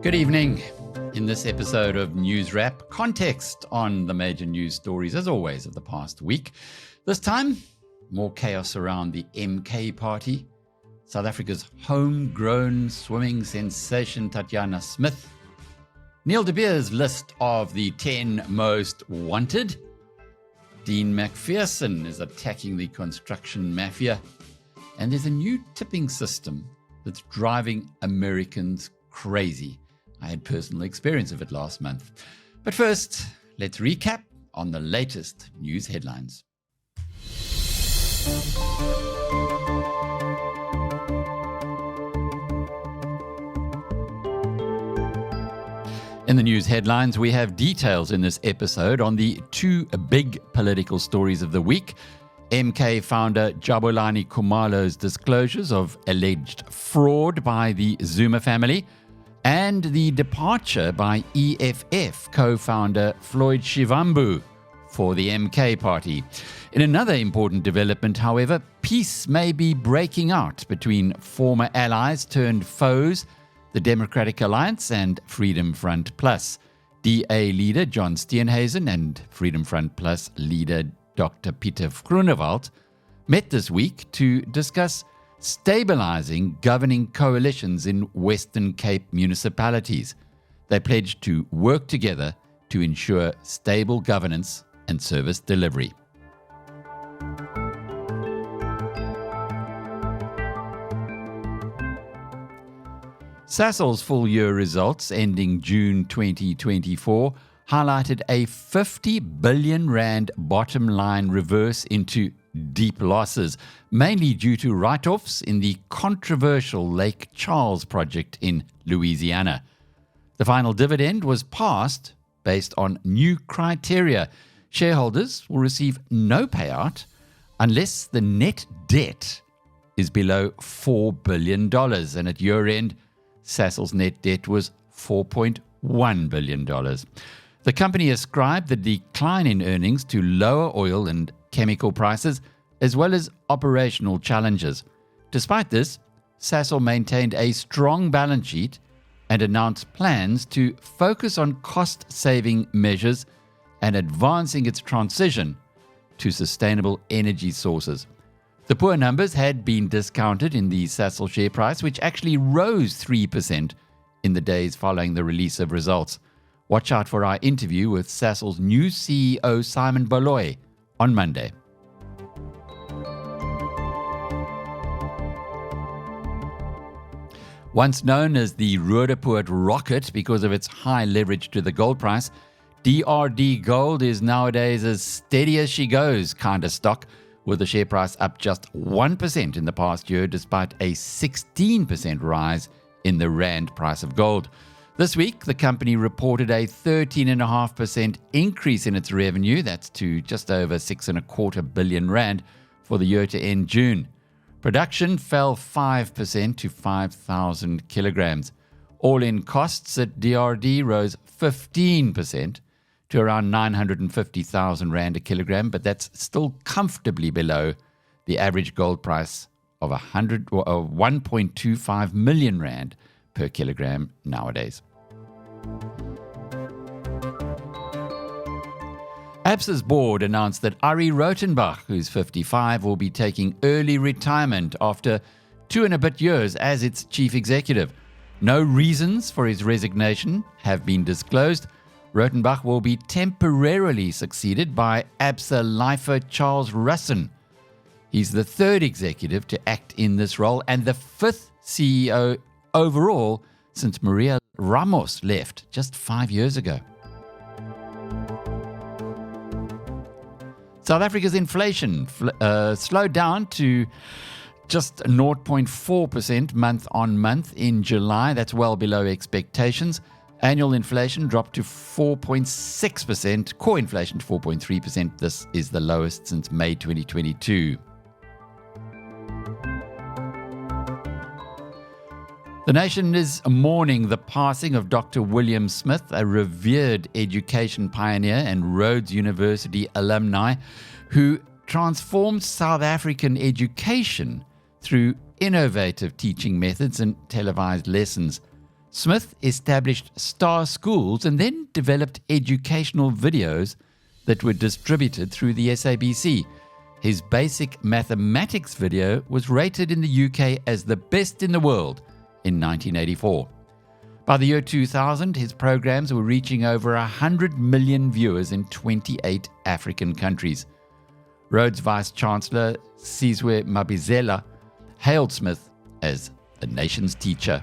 Good evening. In this episode of NewsWrap, context on the major news stories, as always, of the past week. This time, more chaos around the MK party, South Africa's homegrown swimming sensation Tatjana Smith, Neil de Beer's list of the 10 most wanted, Dean MacPherson is attacking the construction mafia, and there's a new tipping system that's driving Americans crazy. I had personal experience of it last month. But first, let's recap on the latest news headlines. In the news headlines, we have details in this episode on the two big political stories of the week: MK founder Jabulani Khumalo's disclosures of alleged fraud by the Zuma family, and the departure by ep4 co-founder Floyd Shivambu for the MK party. In another important development, however, peace may be breaking out between former allies turned foes, the Democratic Alliance and Freedom Front Plus. DA leader John Steenhuisen and Freedom Front Plus leader Dr. Pieter Groenewald met this week to discuss stabilizing governing coalitions in Western Cape municipalities. They pledged to work together to ensure stable governance and service delivery. Sasol's full-year results ending June 2024 highlighted a 50 billion rand bottom line reverse into deep losses, mainly due to write-offs in the controversial Lake Charles project in Louisiana. The final dividend was passed based on new criteria. Shareholders will receive no payout unless the net debt is below $4 billion, and at year-end, Sasol's net debt was $4.1 billion. The company ascribed the decline in earnings to lower oil and chemical prices, as well as operational challenges. Despite this, Sasol maintained a strong balance sheet and announced plans to focus on cost-saving measures and advancing its transition to sustainable energy sources. The poor numbers had been discounted in the Sasol share price, which actually rose 3% in the days following the release of results. Watch out for our interview with Sasol's new CEO, Simon Baloyi, on Monday. Once known as the Roodepoort rocket because of its high leverage to the gold price, DRD Gold is nowadays as steady as she goes kind of stock, with the share price up just 1% in the past year despite a 16% rise in the rand price of gold. This week, the company reported a 13.5% increase in its revenue, that's to just over 6.25 billion rand for the year to end June. Production fell 5% to 5,000 kilograms. All-in costs at DRD rose 15% to around 950,000 rand a kilogram, but that's still comfortably below the average gold price of 1.25 million rand per kilogram nowadays. Absa's board announced that Ari Rautenbach, who's 55, will be taking early retirement after 2 and a bit years as its chief executive. No reasons for his resignation have been disclosed. Rautenbach will be temporarily succeeded by Absa lifer Charles Russon. He's the third executive to act in this role and the fifth CEO overall since Maria Ramos left just 5 years ago. South Africa's inflation slowed down to just 0.4% month on month in July. That's well below expectations. Annual inflation dropped to 4.6%, core inflation to 4.3%. This is the lowest since May 2022. The nation is mourning the passing of Dr. William Smith, a revered education pioneer and Rhodes University alumni who transformed South African education through innovative teaching methods and televised lessons. Smith established star schools and then developed educational videos that were distributed through the SABC. His basic mathematics video was rated in the UK as the best in the world in 1984. By the year 2000, his programs were reaching over 100 million viewers in 28 African countries. Rhodes Vice-Chancellor Sizwe Mabizela hailed Smith as the nation's teacher.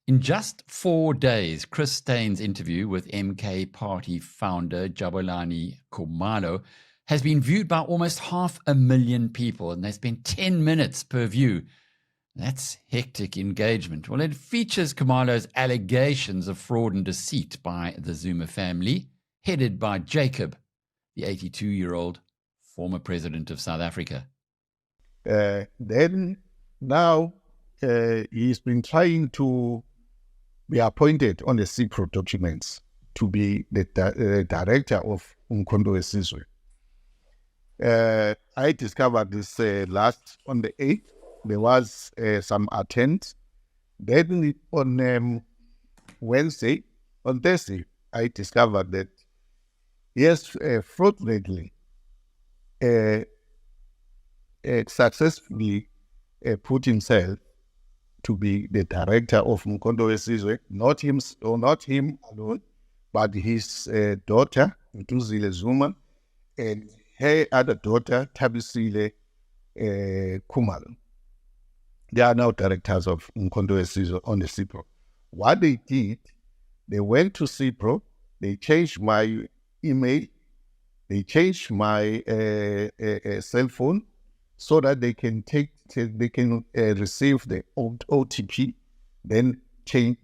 In just 4 days, Chris Stein's interview with MK Party founder Jabulani Khumalo has been viewed by almost 500,000 people, and they spent 10 minutes per view. That's hectic engagement. Well, it features Khumalo's allegations of fraud and deceit by the Zuma family, headed by Jacob, the 82-year-old former president of South Africa. Then now he's been trying to be appointed on the CIPRO documents to be the director of Umkhonto weSizwe. I discovered this last on the 8th. There was some attempt. Then on Thursday, I discovered that he has fraudulently successfully put himself to be the director of Umkhonto weSizwe, not him alone, but his daughter, Ntuzile Zuma, and her other daughter, Thabisile Khumalo. They are now directors of Umkhonto weSizwe on the CIPRO. What they did, they went to CIPRO, they changed my email, they changed my cell phone so that they can receive the OTP, then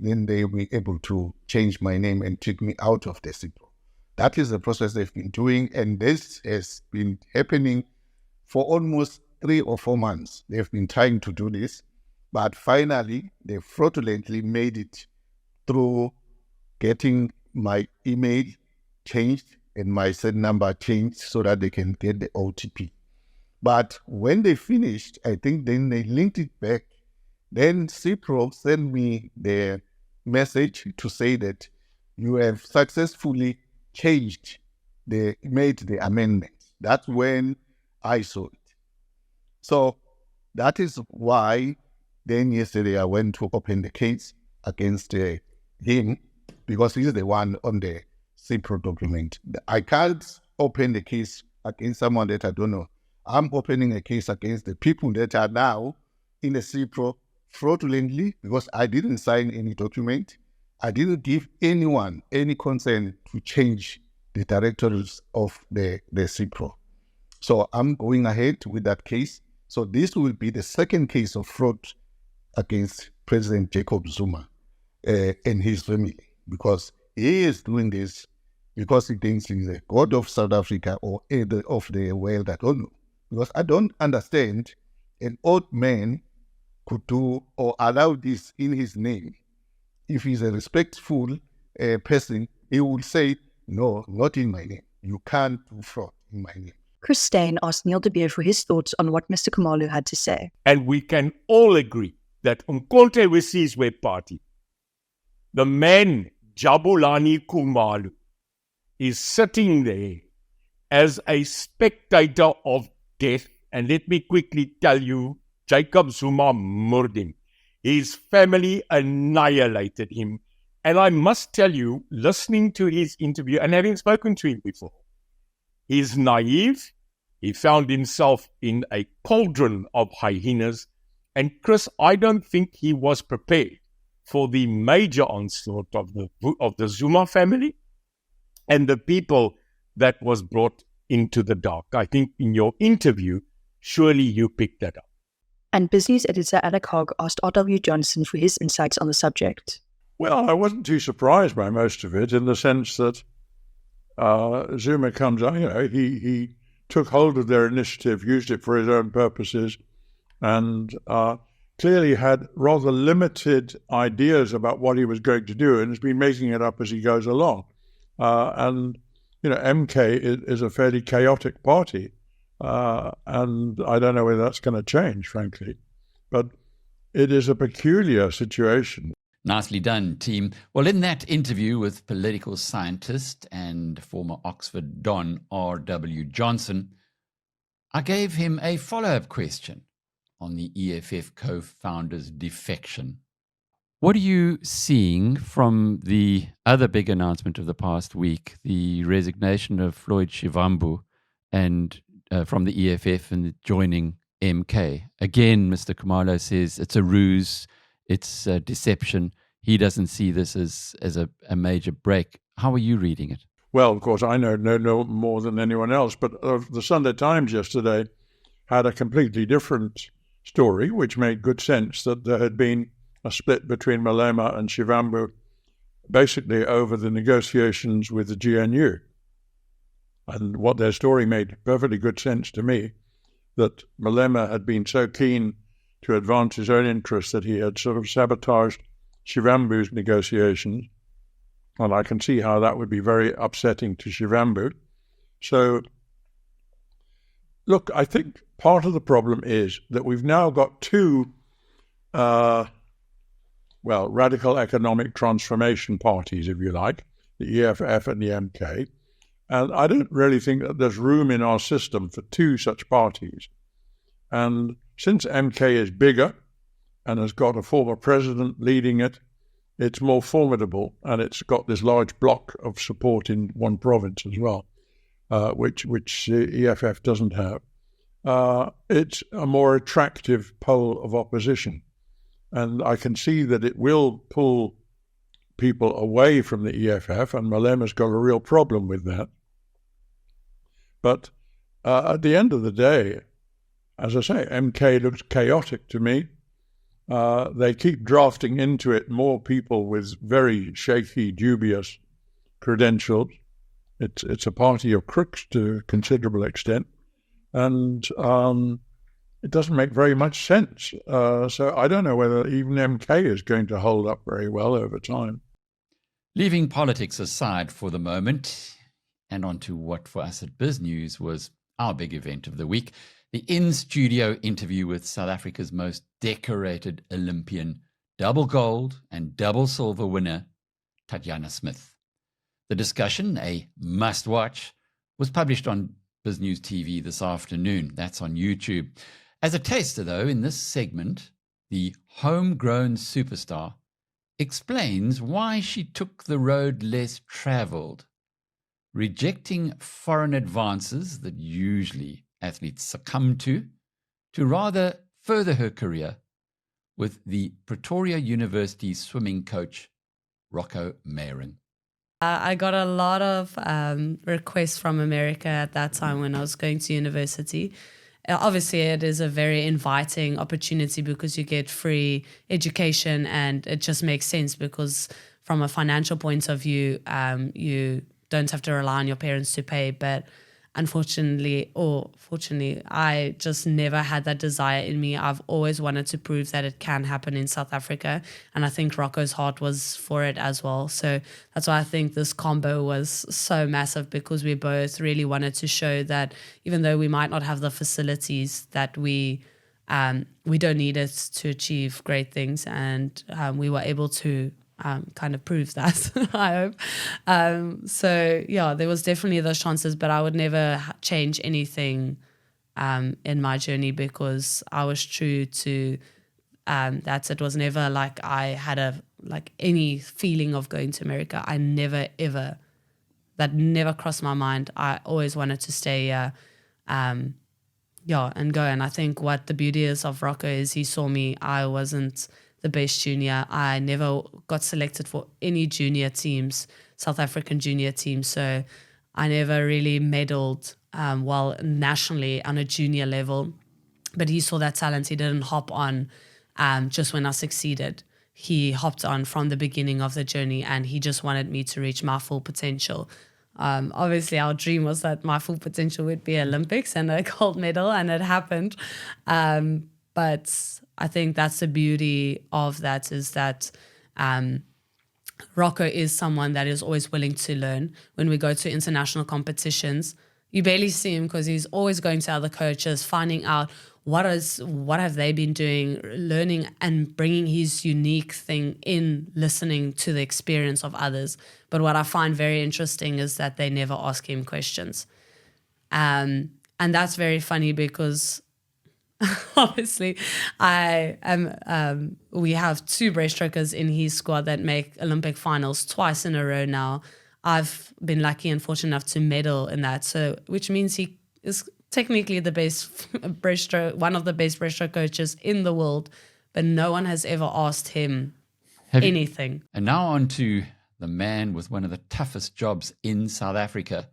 they will be able to change my name and take me out of the CIPRO. That is the process they've been doing, and this has been happening for almost 3 or 4 months. They've been trying to do this, but finally they fraudulently made it through getting my email changed and my cell number changed so that they can get the OTP. But when they finished, I think then they linked it back. Then CIPRO sent me the message to say that you have successfully made the amendment. That's when I saw it. So that is why then yesterday I went to open the case against him, because he's the one on the CIPRO document. I can't open the case against someone that I don't know. I'm opening a case against the people that are now in the CIPRO fraudulently, because I didn't sign any document. I didn't give anyone any consent to change the directors of the CIPRO. So I'm going ahead with that case. So this will be the second case of fraud against President Jacob Zuma and his family, because he is doing this because he thinks he's the god of South Africa or of the world. I don't know. Because I don't understand an old man could do or allow this in his name. If he's a respectful person, he would say, no, not in my name. You can't do fraud in my name. Chris Steyn asked Neil de Beer for his thoughts on what Mr. Khumalo had to say. And we can all agree that Umkhonto weSizwe Party, the man Jabulani Khumalo, is sitting there as a spectator of death. And let me quickly tell you, Jacob Zuma murdered him. His family annihilated him. And I must tell you, listening to his interview and having spoken to him before, he's naive. He found himself in a cauldron of hyenas. And Chris, I don't think he was prepared for the major onslaught of the Zuma family and the people that was brought into the dark. I think in your interview, surely you picked that up. And business editor Alec Hogg asked R.W. Johnson for his insights on the subject. Well, I wasn't too surprised by most of it, in the sense that Zuma comes out, he took hold of their initiative, used it for his own purposes, and clearly had rather limited ideas about what he was going to do, and has been making it up as he goes along. And MK is a fairly chaotic party, and I don't know whether that's going to change, frankly. But it is a peculiar situation. Nicely done, team. Well, in that interview with political scientist and former Oxford Don R.W. Johnson, I gave him a follow-up question on the EFF co-founder's defection. What are you seeing from the other big announcement of the past week, the resignation of Floyd Shivambu and from the EFF and joining MK? Again, Mr. Khumalo says it's a ruse, it's a deception. He doesn't see this as a major break. How are you reading it? Well, of course, I know no more than anyone else, but the Sunday Times yesterday had a completely different story, which made good sense, that there had been a split between Malema and Shivambu, basically over the negotiations with the GNU. And what their story made perfectly good sense to me, that Malema had been so keen to advance his own interests that he had sort of sabotaged Shivambu's negotiations. And I can see how that would be very upsetting to Shivambu. So, look, I think part of the problem is that we've now got two radical economic transformation parties, if you like, the EFF and the MK. And I don't really think that there's room in our system for two such parties. And since MK is bigger and has got a former president leading it, it's more formidable, and it's got this large block of support in one province as well, which EFF doesn't have. It's a more attractive pole of opposition. And I can see that it will pull people away from the EFF, and Malema's got a real problem with that. But at the end of the day, as I say, MK looks chaotic to me. They keep drafting into it more people with very shaky, dubious credentials. It's a party of crooks to a considerable extent. And it doesn't make very much sense. So I don't know whether even MK is going to hold up very well over time. Leaving politics aside for the moment, and on to what for us at Biz News was our big event of the week, the in-studio interview with South Africa's most decorated Olympian, double gold and double silver winner, Tatjana Smith. The discussion, a must-watch, was published on Biz News TV this afternoon. That's on YouTube. As a taster, though, in this segment, the homegrown superstar explains why she took the road less travelled, rejecting foreign advances that usually athletes succumb to rather further her career with the Pretoria University swimming coach, Rocco Meiring. I got a lot of requests from America at that time when I was going to university. Obviously, it is a very inviting opportunity because you get free education, and it just makes sense because from a financial point of view, you don't have to rely on your parents to pay. But unfortunately, or fortunately, I just never had that desire in me. I've always wanted to prove that it can happen in South Africa. And I think Rocco's heart was for it as well. So that's why I think this combo was so massive, because we both really wanted to show that even though we might not have the facilities, that we don't need it to achieve great things. And we were able to kind of prove that, I hope. So, yeah, there was definitely those chances, but I would never change anything in my journey, because I was true to that. It was never like I had any feeling of going to America. I never, ever, that never crossed my mind. I always wanted to stay here, and go. And I think what the beauty is of Rocco is he saw me. I wasn't the best junior. I never got selected for any junior teams, South African junior teams. So I never really medaled nationally on a junior level. But he saw that talent. He didn't hop on just when I succeeded. He hopped on from the beginning of the journey, and he just wanted me to reach my full potential. Obviously, our dream was that my full potential would be Olympics and a gold medal, and it happened. But I think that's the beauty of that, is that Rocco is someone that is always willing to learn. When we go to international competitions, you barely see him because he's always going to other coaches, finding out what have they been doing, learning and bringing his unique thing in, listening to the experience of others. But what I find very interesting is that they never ask him questions. And that's very funny because obviously we have 2 breaststrokers in his squad that make Olympic finals twice in a row now. I've been lucky and fortunate enough to medal in that, so which means he is technically the best breaststroke, one of the best breaststroke coaches in the world, but no one has ever asked him anything. And now on to the man with one of the toughest jobs in South Africa,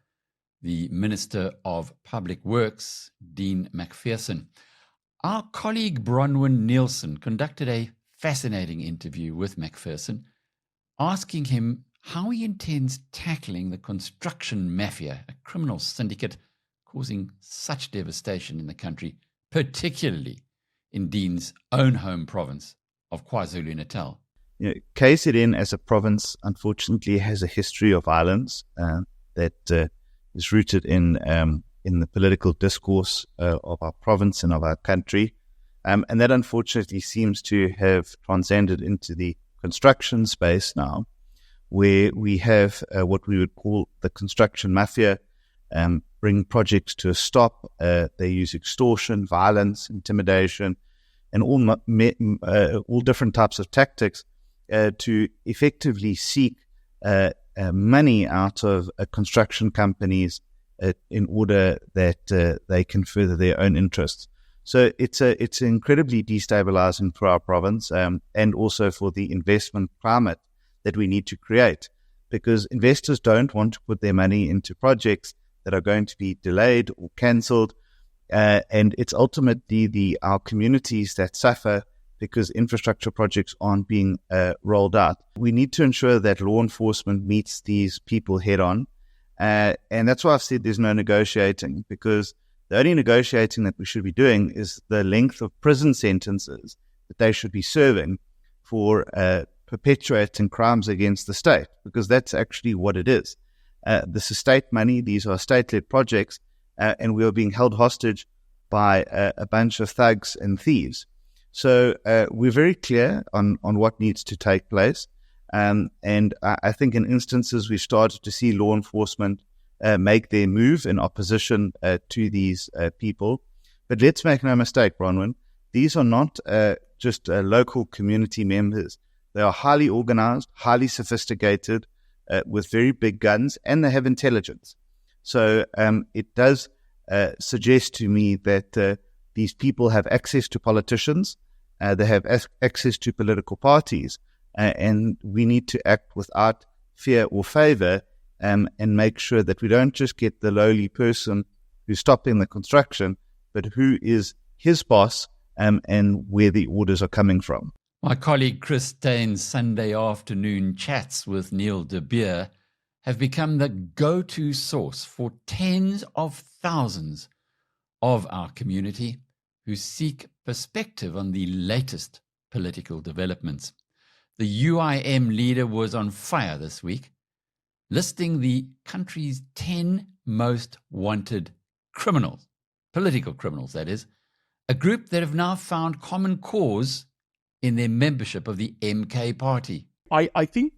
the Minister of Public Works, Dean McPherson. Our colleague Bronwyn Nielsen conducted a fascinating interview with McPherson, asking him how he intends tackling the construction mafia, a criminal syndicate causing such devastation in the country, particularly in Dean's own home province of KwaZulu-Natal. KZN as a province, unfortunately, has a history of violence that is rooted in the political discourse of our province and of our country. And that unfortunately seems to have transcended into the construction space now, where we have what we would call the construction mafia bring projects to a stop. They use extortion, violence, intimidation, and all different types of tactics to effectively seek money out of construction companies in order that they can further their own interests. So it's incredibly destabilizing for our province and also for the investment climate that we need to create, because investors don't want to put their money into projects that are going to be delayed or cancelled, and it's ultimately our communities that suffer because infrastructure projects aren't being rolled out. We need to ensure that law enforcement meets these people head on, and that's why I've said there's no negotiating, because the only negotiating that we should be doing is the length of prison sentences that they should be serving for perpetuating crimes against the state, because that's actually what it is. This is state money. These are state-led projects, and we are being held hostage by a bunch of thugs and thieves. So we're very clear on what needs to take place. And I think in instances we've started to see law enforcement make their move in opposition to these people. But let's make no mistake, Bronwyn, these are not just local community members. They are highly organized, highly sophisticated, with very big guns, and they have intelligence. So it does suggest to me that these people have access to politicians, they have access to political parties, and we need to act without fear or favor and make sure that we don't just get the lowly person who's stopping the construction, but who is his boss and where the orders are coming from. My colleague Chris Dane's Sunday afternoon chats with Neil de Beer have become the go-to source for tens of thousands of our community who seek perspective on the latest political developments. The UIM leader was on fire this week, listing the country's 10 most wanted criminals, political criminals that is, a group that have now found common cause in their membership of the MK party. I think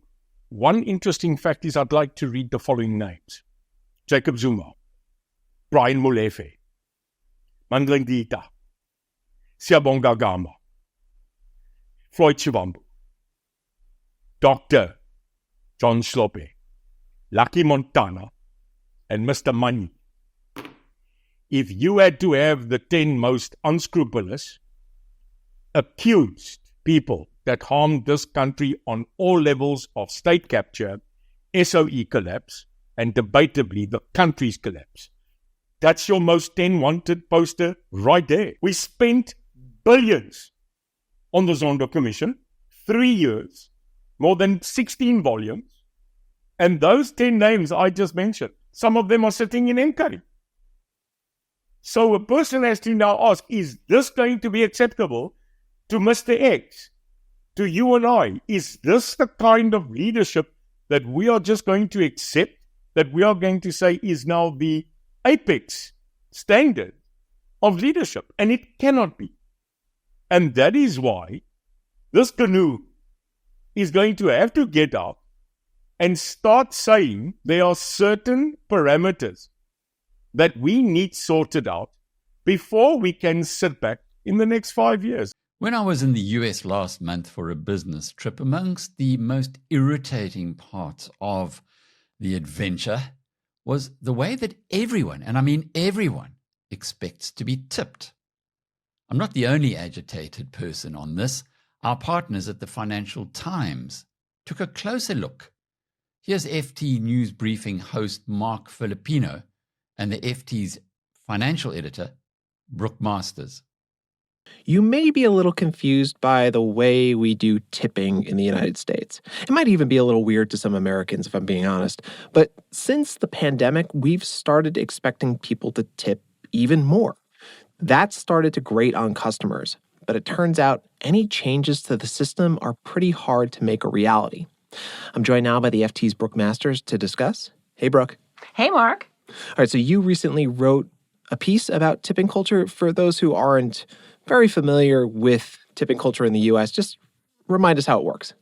one interesting fact is I'd like to read the following names: Jacob Zuma, Brian Molefe, Mandlengita, Siyabonga Gama, Floyd Shivambu, Dr. John Slope, Lucky Montana, and Mr. Money. If you had to have the 10 most unscrupulous, accused people that harmed this country on all levels of state capture, SOE collapse, and debatably the country's collapse, that's your most 10 wanted poster right there. We spent billions on the Zondo Commission, 3 years, more than 16 volumes, and those 10 names I just mentioned, some of them are sitting in MK. So a person has to now ask, is this going to be acceptable to Mr. X, to you and I? Is this the kind of leadership that we are just going to accept, that we are going to say is now the apex standard of leadership, and it cannot be. And that is why this canoe is going to have to get out and start saying there are certain parameters that we need sorted out before we can sit back in the next 5 years. When I was in the US last month for a business trip, amongst the most irritating parts of the adventure was the way that everyone, and I mean everyone, expects to be tipped. I'm not the only agitated person on this. Our partners at the Financial Times took a closer look. Here's FT News Briefing host Mark Filipino and the FT's financial editor, Brooke Masters. You may be a little confused by the way we do tipping in the United States. It might even be a little weird to some Americans, if I'm being honest. But since the pandemic, we've started expecting people to tip even more. That started to grate on customers. But it turns out any changes to the system are pretty hard to make a reality. I'm joined now by the FT's Brooke Masters to discuss. Hey, Brooke. Hey, Mark. All right, so you recently wrote a piece about tipping culture. For those who aren't very familiar with tipping culture in the U.S., just remind us how it works.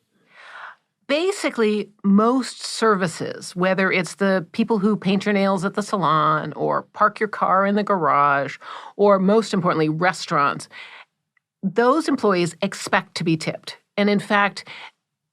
Basically, most services, whether it's the people who paint your nails at the salon or park your car in the garage, or most importantly, restaurants, those employees expect to be tipped. And in fact,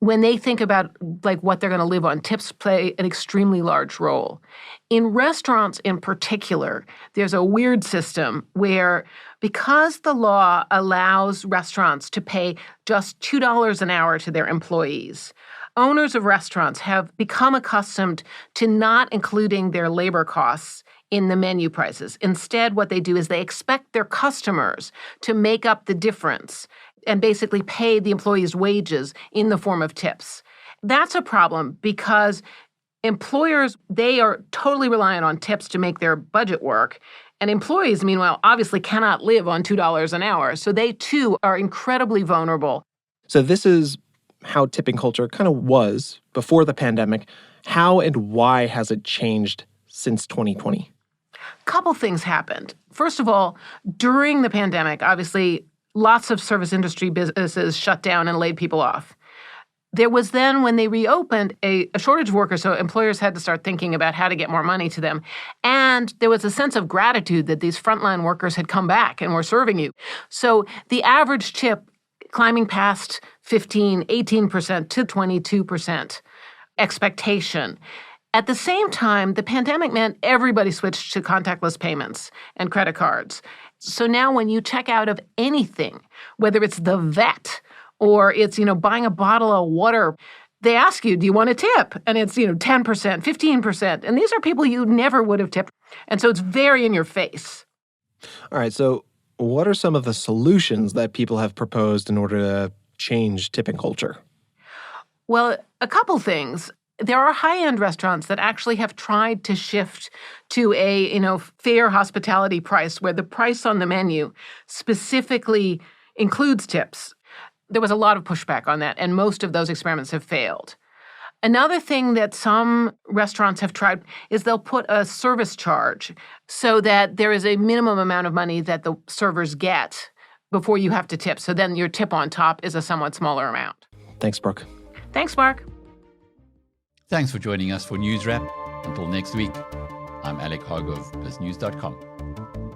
when they think about what they're going to live on, tips play an extremely large role. In restaurants in particular, there's a weird system where because the law allows restaurants to pay just $2 an hour to their employees, owners of restaurants have become accustomed to not including their labor costs in the menu prices. Instead, what they do is they expect their customers to make up the difference and basically pay the employees' wages in the form of tips. That's a problem because employers, they are totally reliant on tips to make their budget work. And employees, meanwhile, obviously cannot live on $2 an hour. So they, too, are incredibly vulnerable. So this is how tipping culture kind of was before the pandemic. How and why has it changed since 2020? Couple things happened. First of all, during the pandemic, obviously, lots of service industry businesses shut down and laid people off. There was then, when they reopened, a shortage of workers, so employers had to start thinking about how to get more money to them. And there was a sense of gratitude that these frontline workers had come back and were serving you. So the average tip climbing past 15, 18% to 22% expectation. At the same time, the pandemic meant everybody switched to contactless payments and credit cards. So now when you check out of anything, whether it's the vet or it's, buying a bottle of water, they ask you, do you want a tip? And it's, 10%, 15%. And these are people you never would have tipped. And so it's very in your face. All right, so what are some of the solutions that people have proposed in order to change tipping culture? Well, a couple things. There are high-end restaurants that actually have tried to shift to a, fair hospitality price where the price on the menu specifically includes tips. There was a lot of pushback on that, and most of those experiments have failed. Another thing that some restaurants have tried is they'll put a service charge so that there is a minimum amount of money that the servers get before you have to tip. So then your tip on top is a somewhat smaller amount. Thanks, Brooke. Thanks, Mark. Thanks for joining us for NewsWrap. Until next week, I'm Alec Hogg of BizNews.com.